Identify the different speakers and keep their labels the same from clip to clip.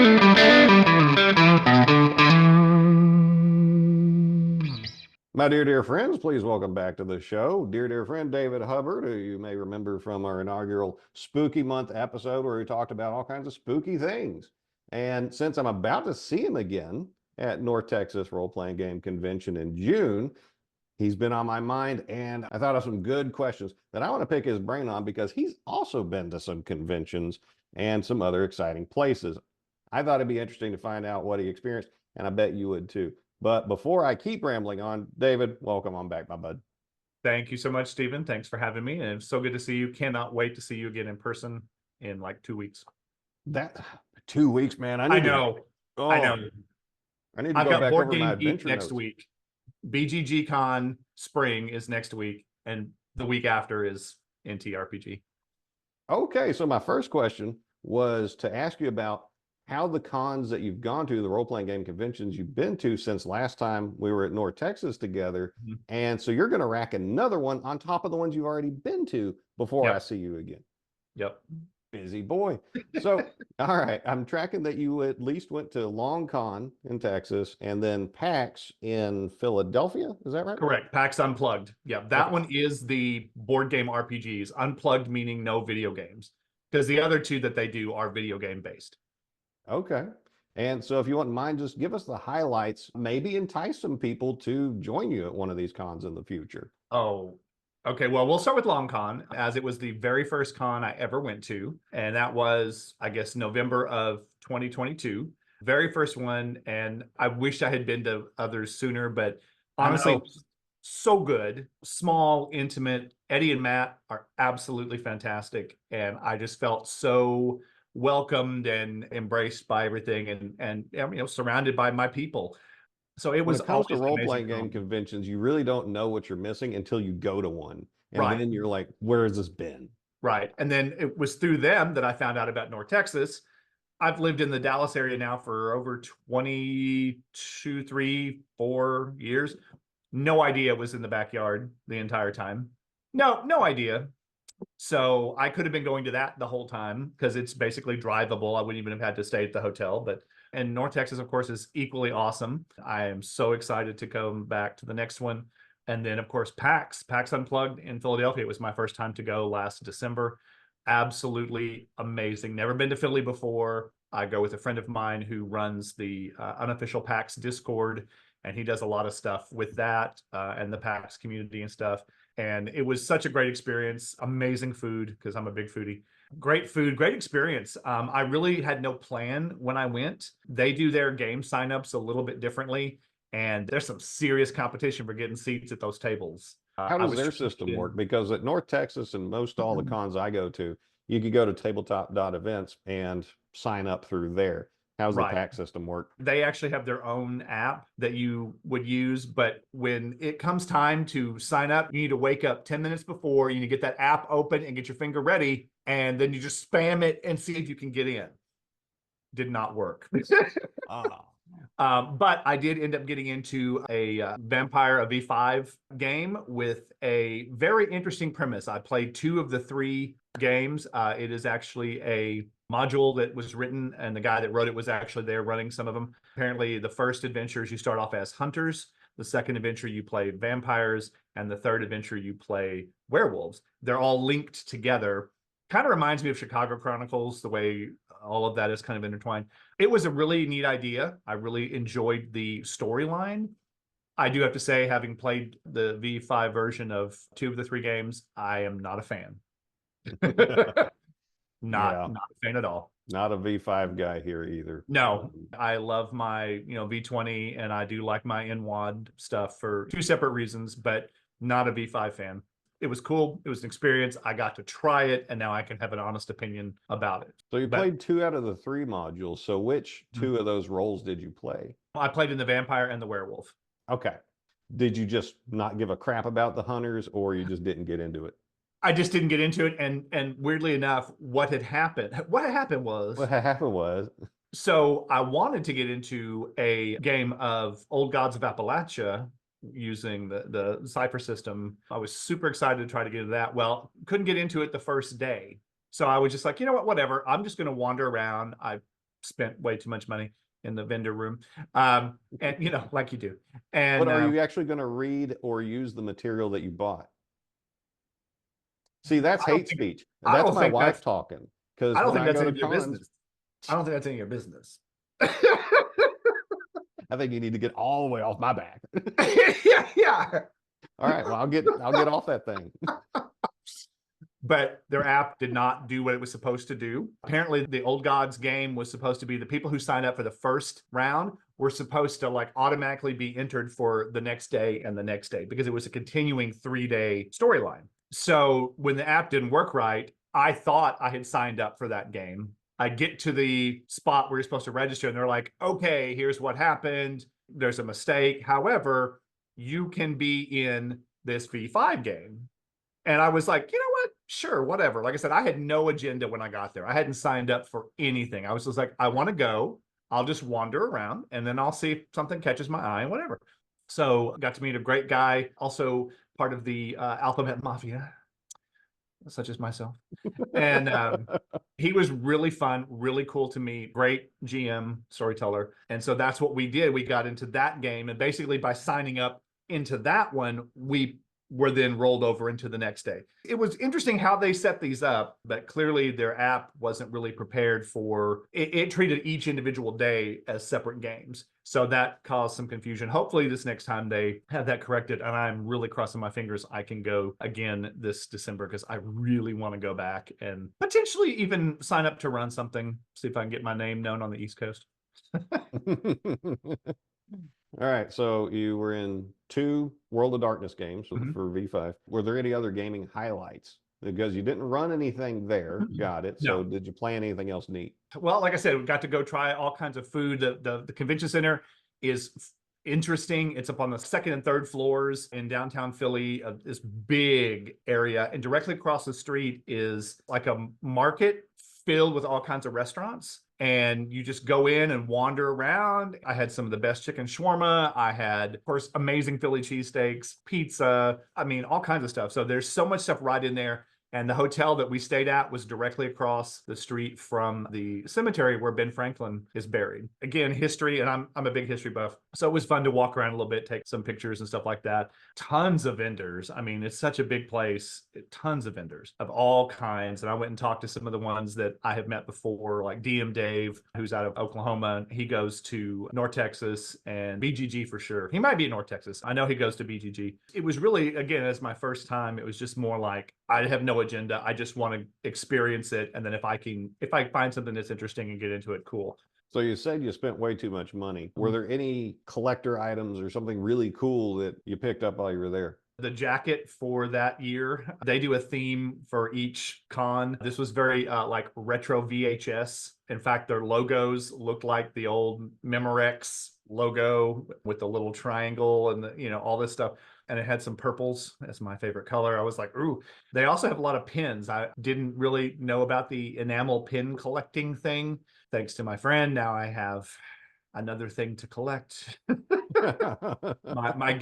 Speaker 1: My dear friends, please welcome back to the show. Dear friend David Hubbard, who you may remember from our inaugural Spooky Month episode where we talked about all kinds of spooky things. And since I'm about to see him again at North Texas Role Playing Game Convention in June, he's been on my mind, and I thought of some good questions that I want to pick his brain on because he's also been to some conventions and some other exciting places. I thought it'd be interesting to find out what he experienced, and I bet you would too. But before I keep rambling on, David, welcome on back, my bud.
Speaker 2: Thank you so much, Stephen. Thanks for having me. And it's so good to see you. Cannot wait to see you again in person in like 2 weeks.
Speaker 1: That 2 weeks, man.
Speaker 2: I know. I know.
Speaker 1: I need to
Speaker 2: I've
Speaker 1: go
Speaker 2: got
Speaker 1: back
Speaker 2: Board
Speaker 1: over my
Speaker 2: Game Geek
Speaker 1: adventure
Speaker 2: next
Speaker 1: notes.
Speaker 2: week. BGG Con Spring is next week, and the week after is NTRPG.
Speaker 1: Okay, so my first question was to ask you about how the cons that you've gone to, the role-playing game conventions you've been to since last time we were at North Texas together.
Speaker 2: Mhm.
Speaker 1: And so you're going to rack another one on top of the ones you've already been to before I
Speaker 2: Yep.
Speaker 1: see you again.
Speaker 2: Yep.
Speaker 1: Busy boy. So, all right, I'm tracking that you at least went to Long Con in Texas and then PAX in Philadelphia. Is that right?
Speaker 2: Correct. PAX Unplugged. Yeah, that
Speaker 1: Okay.
Speaker 2: one is the board game RPGs. Unplugged meaning no video games, because the other two that they do are video game based.
Speaker 1: Okay. And so if you wouldn't mind, just give us the highlights, maybe entice some people to join you at one of these cons in the future.
Speaker 2: Oh, okay. Well, we'll start with Long Con, as it was the very first con I ever went to. And that was, I guess, November of 2022. Very first one. And I wish I had been to others sooner, but honestly, so good. Small, intimate. Eddie and Matt are absolutely fantastic. And I just felt so welcomed and embraced by everything and surrounded by my people. So it
Speaker 1: When
Speaker 2: was
Speaker 1: it comes to
Speaker 2: always an
Speaker 1: role-playing
Speaker 2: amazing
Speaker 1: game
Speaker 2: con.
Speaker 1: conventions, you really don't know what you're missing until you go to one. And
Speaker 2: Right.
Speaker 1: then you're like, where has this been?
Speaker 2: Right. And then it was through them that I found out about North Texas. I've lived in the Dallas area now for over 22, 3, 4 years. No idea it was in the backyard the entire time. No idea. So I could have been going to that the whole time because it's basically drivable. I wouldn't even have had to stay at the hotel. And North Texas, of course, is equally awesome. I am so excited to come back to the next one. And then, of course, PAX Unplugged in Philadelphia. It was my first time to go last December. Absolutely amazing. Never been to Philly before. I go with a friend of mine who runs the unofficial PAX Discord, and he does a lot of stuff with that and the PAX community and stuff. And it was such a great experience. Amazing food, because I'm a big foodie. Great food, great experience. I really had no plan when I went. They do their game signups a little bit differently, and there's some serious competition for getting seats at those tables.
Speaker 1: How does their system work? Because at North Texas and most all the cons I go to, you could go to tabletop.events and sign up through there. How's the PAX system work?
Speaker 2: They actually have their own app that you would use, but when it comes time to sign up, you need to wake up 10 minutes before, you need to get that app open and get your finger ready, and then you just spam it and see if you can get in. Did not work. But I did end up getting into a Vampire, a V5 game with a very interesting premise. I played 2 of the 3 games. It is actually a module that was written, and the guy that wrote it was actually there running some of them. Apparently, the first adventures you start off as hunters, the second adventure you play vampires, and the third adventure you play werewolves. They're all linked together. Kind of reminds me of Chicago Chronicles, the way all of that is kind of intertwined. It was a really neat idea. I really enjoyed the storyline. I do have to say, having played the V5 version of 2 of the 3 games, I am not a fan. Not a fan at all.
Speaker 1: Not a V5 guy here either.
Speaker 2: No, I love my V20, and I do like my NWAD stuff for 2 separate reasons, but not a V5 fan. It was cool. It was an experience. I got to try it, and now I can have an honest opinion about it.
Speaker 1: So you played 2 out of the 3 modules. So which 2 of those roles did you play?
Speaker 2: I played in the vampire and the werewolf.
Speaker 1: Okay. Did you just not give a crap about the hunters, or you just didn't get into it?
Speaker 2: I just didn't get into it, and weirdly enough, what had happened was so I wanted to get into a game of Old Gods of Appalachia using the Cypher system. I was super excited to try to get into that. Well, couldn't get into it the first day. So I was just like, you know what, whatever. I'm just going to wander around. I spent way too much money in the vendor room. And you know, like you do. And
Speaker 1: But are you actually going to read or use the material that you bought? See, that's hate speech.
Speaker 2: I
Speaker 1: That's
Speaker 2: don't
Speaker 1: my
Speaker 2: think
Speaker 1: wife
Speaker 2: that's
Speaker 1: talking. Because
Speaker 2: I don't
Speaker 1: when
Speaker 2: think
Speaker 1: I
Speaker 2: that's
Speaker 1: go
Speaker 2: any
Speaker 1: to
Speaker 2: of your
Speaker 1: cons,
Speaker 2: business. I don't think that's any of your business.
Speaker 1: I think you need to get all the way off my back.
Speaker 2: Yeah, yeah.
Speaker 1: All right, well, I'll get off that thing.
Speaker 2: But their app did not do what it was supposed to do. Apparently, the Old Gods game was supposed to be the people who signed up for the first round were supposed to like automatically be entered for the next day and the next day because it was a continuing 3-day storyline. So when the app didn't work right, I thought I had signed up for that game. I get to the spot where you're supposed to register, and they're like, okay, here's what happened. There's a mistake. However, you can be in this V5 game. And I was like, you know what? Sure, whatever. Like I said, I had no agenda when I got there. I hadn't signed up for anything. I was just like, I want to go. I'll just wander around and then I'll see if something catches my eye, whatever. So got to meet a great guy, also part of the Alphabet Mafia, such as myself. And he was really fun, really cool to meet, great GM storyteller. And so that's what we did. We got into that game. And basically by signing up into that one, we were then rolled over into the next day. It was interesting how they set these up, but clearly their app wasn't really prepared for it. It treated each individual day as separate games. So that caused some confusion. Hopefully this next time they have that corrected. And I'm really crossing my fingers I can go again this December because I really want to go back and potentially even sign up to run something, see if I can get my name known on the East Coast.
Speaker 1: All right, so you were in 2 World of Darkness games
Speaker 2: Mhm.
Speaker 1: for V5. Were there any other gaming highlights? Because you didn't run anything there, got it. So
Speaker 2: No.
Speaker 1: did you plan anything else neat?
Speaker 2: Well, like I said, we got to go try all kinds of food. The convention center is interesting. It's up on the second and third floors in downtown Philly, this big area. And directly across the street is like a market filled with all kinds of restaurants. And you just go in and wander around. I had some of the best chicken shawarma. I had, of course, amazing Philly cheesesteaks, pizza. I mean, all kinds of stuff. So there's so much stuff right in there. And the hotel that we stayed at was directly across the street from the cemetery where Ben Franklin is buried. Again, history, and I'm a big history buff. So it was fun to walk around a little bit, take some pictures and stuff like that. Tons of vendors. I mean, it's such a big place. Tons of vendors of all kinds. And I went and talked to some of the ones that I have met before, like DM Dave, who's out of Oklahoma. He goes to North Texas, and BGG for sure. He might be in North Texas. I know he goes to BGG. It was really, again, as my first time, it was just more like, I have no agenda. I just want to experience it. And then if I find something that's interesting and get into it, cool.
Speaker 1: So you said you spent way too much money. Were there any collector items or something really cool that you picked up while you were there?
Speaker 2: The jacket for that year, they do a theme for each con. This was very like retro VHS. In fact, their logos looked like the old Memorex logo with the little triangle and all this stuff. And it had some purples. That's my favorite color. I was like, ooh. They also have a lot of pins. I didn't really know about the enamel pin collecting thing. Thanks to my friend, now I have another thing to collect. my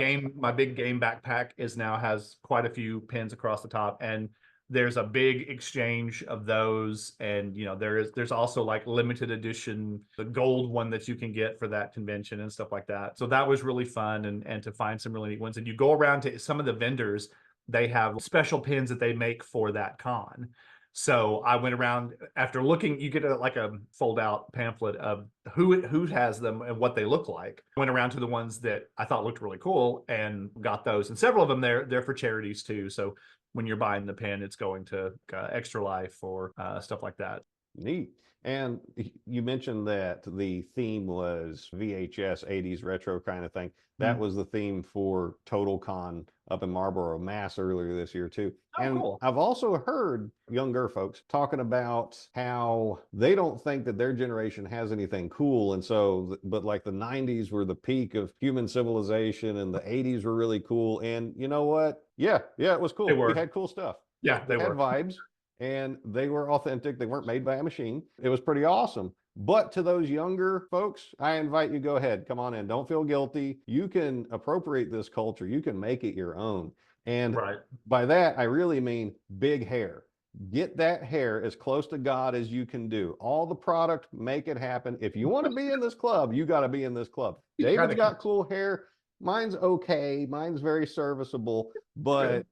Speaker 2: big game backpack now has quite a few pins across the top, and there's a big exchange of those. And there's also like limited edition, the gold one that you can get for that convention and stuff like that. So that was really fun, and to find some really neat ones. And you go around to some of the vendors, they have special pins that they make for that con. So I went around after looking. You get like a fold out pamphlet of who has them and what they look like. Went around to the ones that I thought looked really cool and got those. And several of them they're for charities too. So when you're buying the pin, it's going to Extra Life or stuff like that.
Speaker 1: Neat. And you mentioned that the theme was VHS 80s retro kind of thing. That was the theme for Total Con up in Marlboro, Mass earlier this year too.
Speaker 2: Oh,
Speaker 1: and
Speaker 2: cool.
Speaker 1: I've also heard younger folks talking about how they don't think that their generation has anything cool. And so, but like the 90s were the peak of human civilization and the 80s were really cool. And you know what? Yeah, it was cool. We had cool stuff.
Speaker 2: Yeah, they
Speaker 1: had
Speaker 2: were.
Speaker 1: vibes. And they were authentic. They weren't made by a machine. It was pretty awesome. But to those younger folks, I invite you, go ahead, come on in. Don't feel guilty. You can appropriate this culture. You can make it your own. And
Speaker 2: Right.
Speaker 1: by that, I really mean big hair. Get that hair as close to God as you can do. All the product, make it happen. If you want to be in this club, you got to be in this club.
Speaker 2: You
Speaker 1: David's
Speaker 2: gotta
Speaker 1: got cool hair. Mine's okay. Mine's very serviceable, but
Speaker 2: good.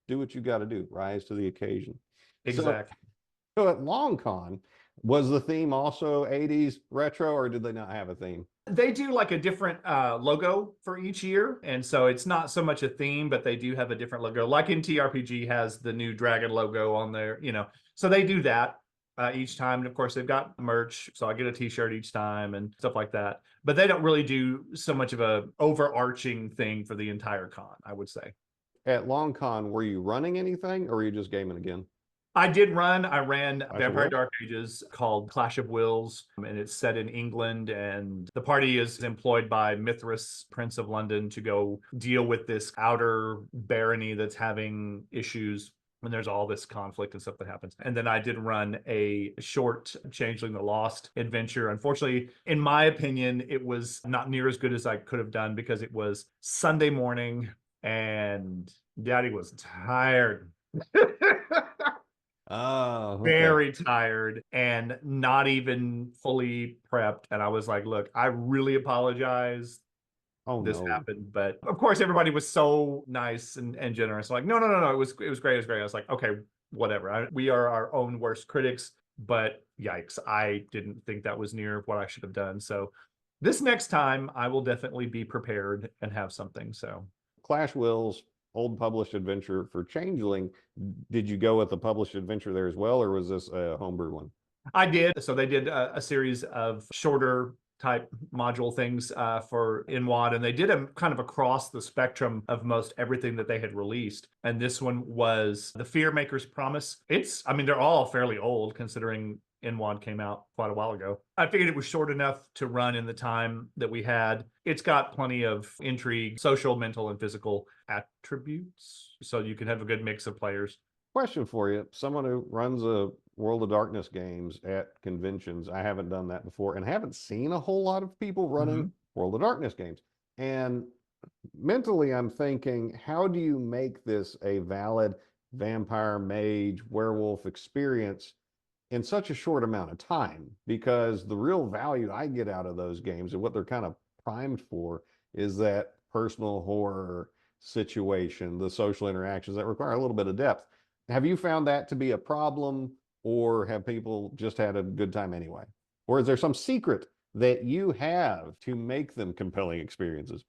Speaker 1: do what you got to do. Rise to the occasion. So,
Speaker 2: Exactly.
Speaker 1: so at LongCon, was the theme also 80s retro, or did they not have a theme?
Speaker 2: They do like a different logo for each year. And so it's not so much a theme, but they do have a different logo. Like in TRPG has the new dragon logo on there, you know. So they do that each time. And of course, they've got merch. So I get a t-shirt each time and stuff like that. But they don't really do so much of a overarching thing for the entire con, I would say.
Speaker 1: At LongCon, were you running anything, or were you just gaming again?
Speaker 2: I did run. I ran
Speaker 1: Clash of
Speaker 2: Vampire
Speaker 1: Wills?
Speaker 2: Dark Ages called Clash of Wills, and it's set in England. And the party is employed by Mithras, Prince of London, to go deal with this outer barony that's having issues. And there's all this conflict and stuff that happens. And then I did run a short Changeling the Lost adventure. Unfortunately, in my opinion, it was not near as good as I could have done because it was Sunday morning and Daddy was tired.
Speaker 1: Oh, okay.
Speaker 2: Very tired and not even fully prepped. And I was like, look, I really apologize.
Speaker 1: Oh
Speaker 2: This
Speaker 1: no.
Speaker 2: happened. But of course, everybody was so nice and generous. Like, no, no, no, no. It was great. It was great. I was like, okay, whatever. We are our own worst critics. But yikes, I didn't think that was near what I should have done. So this next time I will definitely be prepared and have something. So
Speaker 1: Clash Wills, old published adventure for Changeling. Did you go with the published adventure there as well, or was this a homebrew one?
Speaker 2: I did. So they did a series of shorter type module things for InWAD, and they did them kind of across the spectrum of most everything that they had released. And this one was The Fear Maker's Promise. I mean, they're all fairly old considering InWAD came out quite a while ago. I figured it was short enough to run in the time that we had. It's got plenty of intrigue, social, mental, and physical attributes, so you can have a good mix of players.
Speaker 1: Question for you. Someone who runs a World of Darkness games at conventions, I haven't done that before and haven't seen a whole lot of people running World of Darkness games. And mentally, I'm thinking, how do you make this a valid vampire, mage, werewolf experience in such a short amount of time? Because the real value I get out of those games and what they're kind of primed for is that personal horror situation, the social interactions that require a little bit of depth. Have you found that to be a problem, or have people just had a good time anyway? Or is there some secret that you have to make them compelling experiences?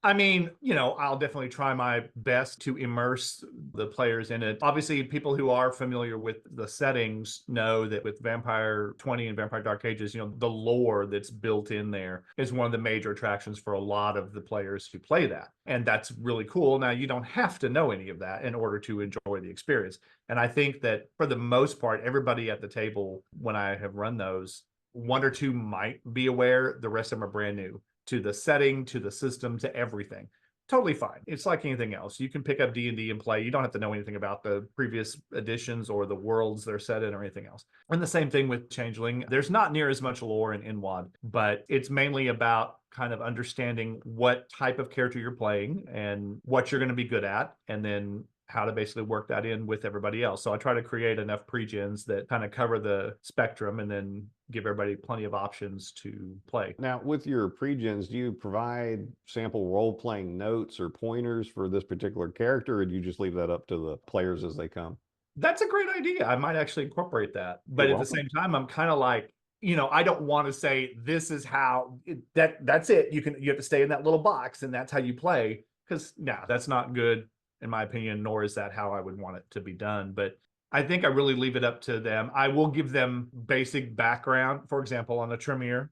Speaker 2: I mean, you know, I'll definitely try my best to immerse the players in it. Obviously, people who are familiar with the settings know that with Vampire 20 and Vampire Dark Ages, you know, the lore that's built in there is one of the major attractions for a lot of the players who play that. And that's really cool. Now, you don't have to know any of that in order to enjoy the experience. And I think that for the most part, everybody at the table, when I have run those, one or two might be aware, the rest of them are brand new to the setting, to the system, to everything. Totally fine. It's like anything else. You can pick up D&D and play. You don't have to know anything about the previous editions or the worlds they're set in or anything else. And the same thing with Changeling. There's not near as much lore in InWAD, but it's mainly about kind of understanding what type of character you're playing and what you're going to be good at, and then how to basically work that in with everybody else. So I try to create enough pre-gens that kind of cover the spectrum and then give everybody plenty of options to play.
Speaker 1: Now, with your pre-gens, do you provide sample role-playing notes or pointers for this particular character, or do you just leave that up to the players as they come?
Speaker 2: That's a great idea. I might actually incorporate that. But
Speaker 1: You're
Speaker 2: at the
Speaker 1: welcome.
Speaker 2: same time, I'm kind of like, you know, I don't want to say this is how that's it. You have to stay in that little box and that's how you play. Because no, that's not good in my opinion, nor is that how I would want it to be done. But I think I really leave it up to them. I will give them basic background, for example, on a Tremere.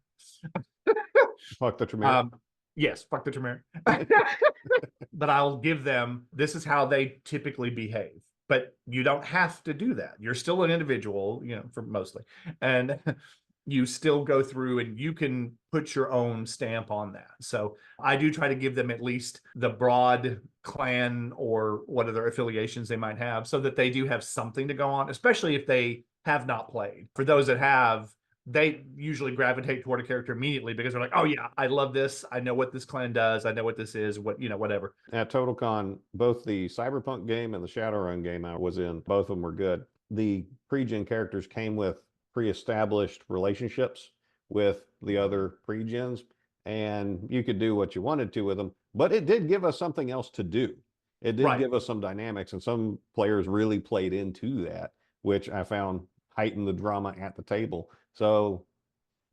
Speaker 1: Fuck the Tremere.
Speaker 2: Yes, fuck the Tremere. But I'll give them, this is how they typically behave. But you don't have to do that. You're still an individual, you know, for mostly. And you still go through and you can put your own stamp on that. So I do try to give them at least the broad clan or what other affiliations they might have so that they do have something to go on, especially if they have not played. For those that have, they usually gravitate toward a character immediately because they're like, oh yeah, I love this. I know what this clan does. I know what this is, what, whatever.
Speaker 1: At TotalCon, both the Cyberpunk game and the Shadowrun game I was in, both of them were good. The pre-gen characters came with pre-established relationships with the other pre-gens, and you could do what you wanted to with them, but it did give us something else to do. It did give us some dynamics, and some players really played into that, which I found heightened the drama at the table. So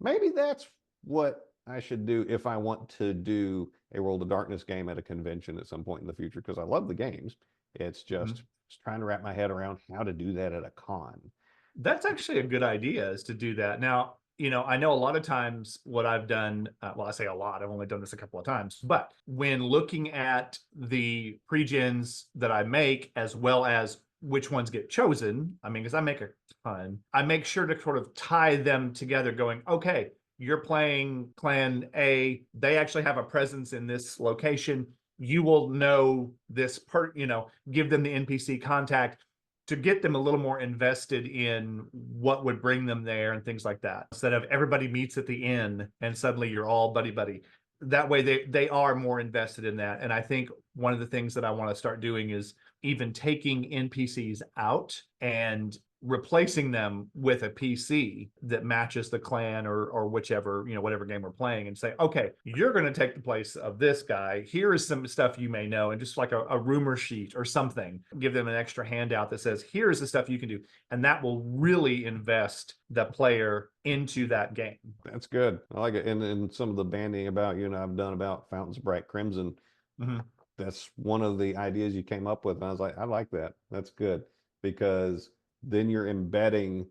Speaker 1: maybe that's what I should do if I want to do a World of Darkness game at a convention at some point in the future, because I love the games. It's just trying to wrap my head around how to do that at a con.
Speaker 2: That's actually a good idea, is to do that. Now, I know a lot of times what I've done, well, I say a lot, I've only done this a couple of times, but when looking at the pre-gens that I make, as well as which ones get chosen, I mean, because I make a ton, I make sure to sort of tie them together going, okay, you're playing clan A, they actually have a presence in this location. You will know this give them the NPC contact to get them a little more invested in what would bring them there and things like that. Instead of everybody meets at the inn and suddenly you're all buddy. That way they are more invested in that. And I think one of the things that I want to start doing is even taking NPCs out and replacing them with a PC that matches the clan or whichever, whatever game we're playing, and say, okay, you're going to take the place of this guy. Here is some stuff you may know, and just like a rumor sheet or something, give them an extra handout that says, here's the stuff you can do. And that will really invest the player into that game.
Speaker 1: That's good. I like it. And some of the banding about, I've done about Fountains of Bright Crimson. That's one of the ideas you came up with. And I was like, I like that. That's good, because then you're embedding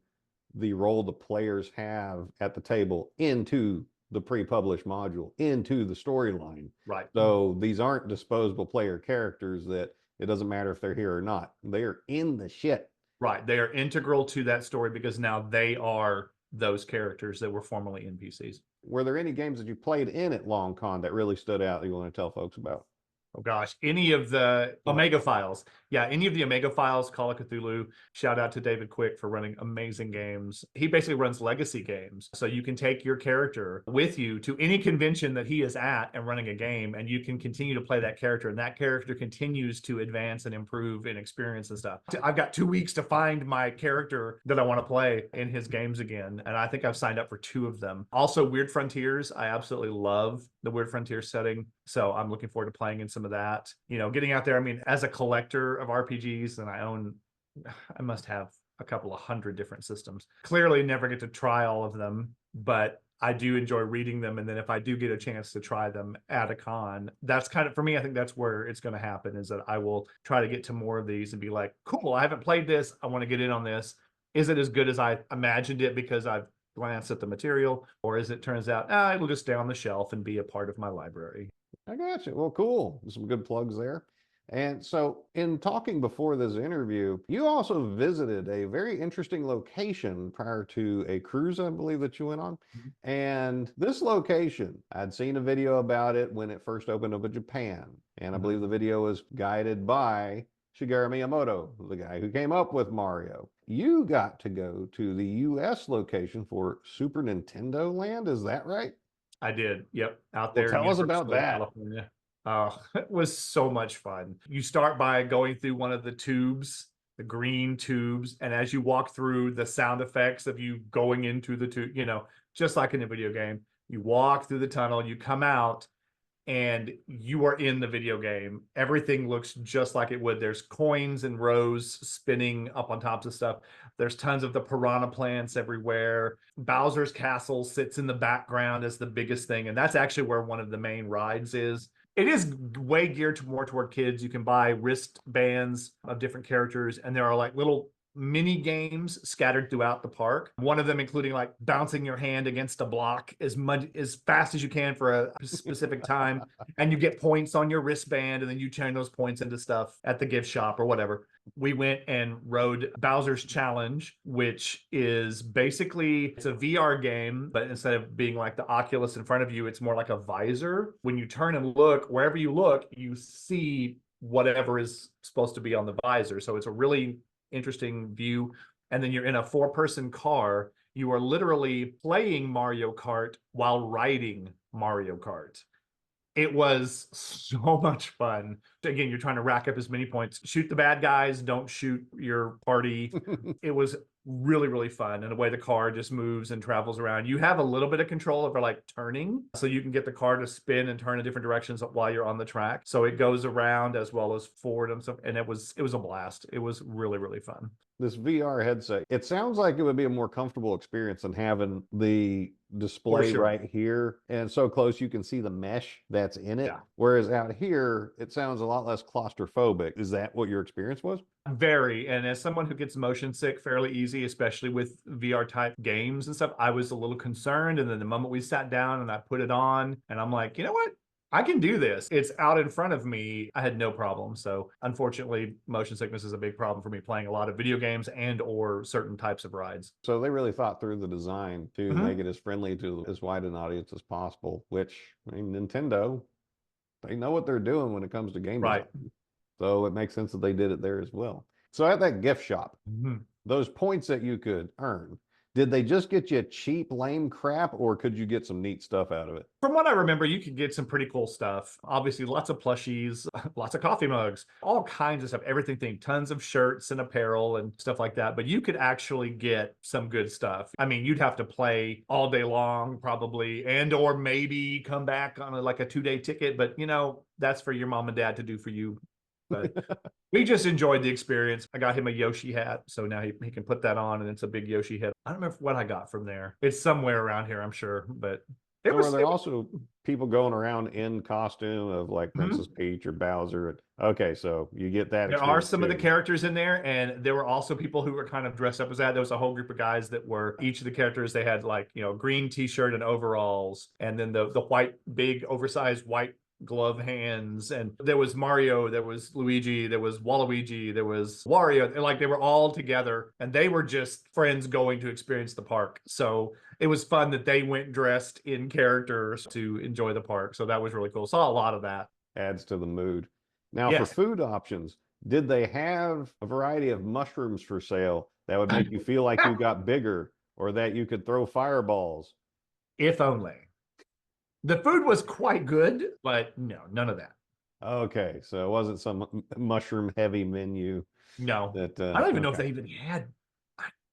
Speaker 1: the role the players have at the table into the pre-published module, into the storyline.
Speaker 2: Right.
Speaker 1: So these aren't disposable player characters that it doesn't matter if they're here or not. They're in the shit.
Speaker 2: Right. They are integral to that story because now they are those characters that were formerly NPCs.
Speaker 1: Were there any games that you played in at Long Con that really stood out that you want to tell folks about?
Speaker 2: Oh gosh, any of the Omega Files. Yeah, any of the Omega Files, Call of Cthulhu. Shout out to David Quick for running amazing games. He basically runs legacy games. So you can take your character with you to any convention that he is at and running a game, and you can continue to play that character, and that character continues to advance and improve in experience and stuff. I've got 2 weeks to find my character that I want to play in his games again, and I think I've signed up for 2 of them. Also, Weird Frontiers. I absolutely love the Weird Frontiers setting, so I'm looking forward to playing in some of that. Getting out there, I mean, as a collector of RPGs, and I must have a couple of 100 different systems. Clearly never get to try all of them, but I do enjoy reading them. And then if I do get a chance to try them at a con, that's kind of, for me, I think that's where it's going to happen, is that I will try to get to more of these and be like, cool, I haven't played this. I want to get in on this. Is it as good as I imagined it because I've glanced at the material, or is it turns out, it'll just stay on the shelf and be a part of my library?
Speaker 1: I got you. Well, cool. Some good plugs there. And so in talking before this interview, you also visited a very interesting location prior to a cruise, I believe, that you went on. And this location, I'd seen a video about it when it first opened up in Japan. And I believe the video was guided by Shigeru Miyamoto, the guy who came up with Mario. You got to go to the US location for Super Nintendo Land, is that right?
Speaker 2: I did. Yep. Out there.
Speaker 1: Well, tell us about that.
Speaker 2: California. Oh, it was so much fun. You start by going through one of the tubes, the green tubes, and as you walk through, the sound effects of you going into the tube, just like in a video game, you walk through the tunnel, you come out, and you are in the video game. Everything looks just like it would. There's coins and rows spinning up on tops of stuff. There's tons of the piranha plants everywhere. Bowser's Castle sits in the background as the biggest thing, and that's actually where one of the main rides is. It is way geared more toward kids. You can buy wristbands of different characters, and there are like little mini games scattered throughout the park. One of them including like bouncing your hand against a block as fast as you can for a specific time, and you get points on your wristband, and then you turn those points into stuff at the gift shop or whatever. We went and rode Bowser's Challenge, which is basically, it's a VR game, but instead of being like the Oculus in front of you, it's more like a visor. When you turn and look, wherever you look, you see whatever is supposed to be on the visor. So it's a really interesting view. And then you're in a 4-person car, You are literally playing Mario Kart while riding Mario Kart. It was so much fun. Again, you're trying to rack up as many points. Shoot the bad guys, don't shoot your party. It was really, really fun. And the way the car just moves and travels around. You have a little bit of control over like turning, so you can get the car to spin and turn in different directions while you're on the track. So it goes around as well as forward and stuff. And it was a blast. It was really, really fun.
Speaker 1: This VR headset, it sounds like it would be a more comfortable experience than having the display right here and so close you can see the mesh that's in it.
Speaker 2: Yeah.
Speaker 1: Whereas out here, it sounds a lot less claustrophobic. Is that what your experience was?
Speaker 2: Very. And as someone who gets motion sick fairly easy, especially with VR type games and stuff, I was a little concerned. And then the moment we sat down and I put it on, and I'm like, you know what? I can do this. It's out in front of me. I had no problem. So unfortunately, motion sickness is a big problem for me playing a lot of video games and or certain types of rides.
Speaker 1: So they really thought through the design to make it as friendly to as wide an audience as possible, which, I mean, Nintendo, they know what they're doing when it comes to game design. So it makes sense that they did it there as well. So at that gift shop, those points that you could earn, did they just get you cheap, lame crap, or could you get some neat stuff out of it?
Speaker 2: From what I remember, you could get some pretty cool stuff. Obviously, lots of plushies, lots of coffee mugs, all kinds of stuff, everything, tons of shirts and apparel and stuff like that. But you could actually get some good stuff. I mean, you'd have to play all day long probably, and or maybe come back on like a 2-day ticket. But, you know, that's for your mom and dad to do for you. But we just enjoyed the experience. I got him a Yoshi hat, so now he can put that on, and it's a big Yoshi head. I don't remember what I got from there. It's somewhere around here, I'm sure. But
Speaker 1: there were also people going around in costume of like Princess Peach or Bowser. Okay, so you get that.
Speaker 2: There are some of the characters in there, and there were also people who were kind of dressed up as that. There was a whole group of guys that were each of the characters. They had like, you know, green t-shirt and overalls, and then the white, big, oversized white glove hands. And there was Mario, there was Luigi, there was Waluigi, there was Wario. Like they were all together, and they were just friends going to experience the park. So it was fun that they went dressed in characters to enjoy the park. So that was really cool. Saw a lot of that.
Speaker 1: Adds to the mood. Now, for food options, did they have a variety of mushrooms for sale that would make you feel like you got bigger, or that you could throw fireballs?
Speaker 2: If only. The food was quite good, but no, none of that.
Speaker 1: Okay, so it wasn't some mushroom heavy menu.
Speaker 2: No,
Speaker 1: that
Speaker 2: I don't even know if they even had.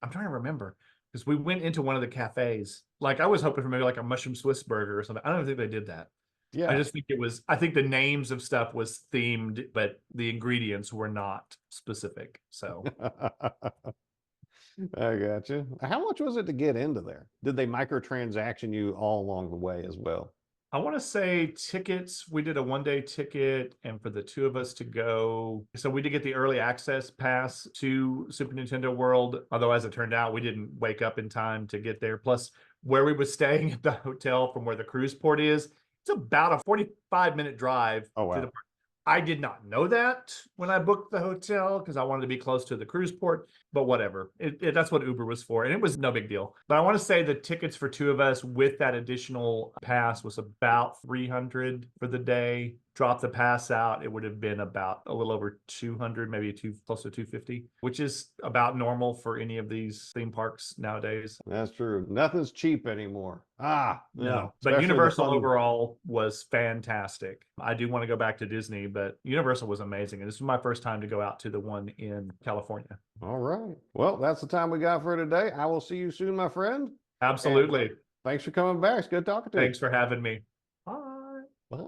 Speaker 2: I'm trying to remember, because we went into one of the cafes. Like I was hoping for maybe like a mushroom Swiss burger or something. I don't think they did that. Yeah, I just think it was. I think the names of stuff was themed, but the ingredients were not specific. So.
Speaker 1: I gotcha. How much was it to get into there? Did they microtransaction you all along the way as well?
Speaker 2: I want to say tickets, we did a 1-day ticket, and for the two of us to go. So we did get the early access pass to Super Nintendo World. Although as it turned out, we didn't wake up in time to get there. Plus where we were staying at the hotel from where the cruise port is, it's about a 45-minute drive to the park. I did not know that when I booked the hotel because I wanted to be close to the cruise port, but whatever. That's what Uber was for, and it was no big deal. But I want to say the tickets for two of us with that additional pass was about $300 for the day. Drop the pass out, it would have been about a little over 200, maybe close to 250, which is about normal for any of these theme parks nowadays.
Speaker 1: That's true. Nothing's cheap anymore.
Speaker 2: No. But Universal overall was fantastic. I do want to go back to Disney, but Universal was amazing. And this was my first time to go out to the one in California.
Speaker 1: All right. Well, that's the time we got for today. I will see you soon, my friend.
Speaker 2: Absolutely.
Speaker 1: And thanks for coming back. It's good talking to you.
Speaker 2: Thanks for having me. Bye.
Speaker 1: Bye.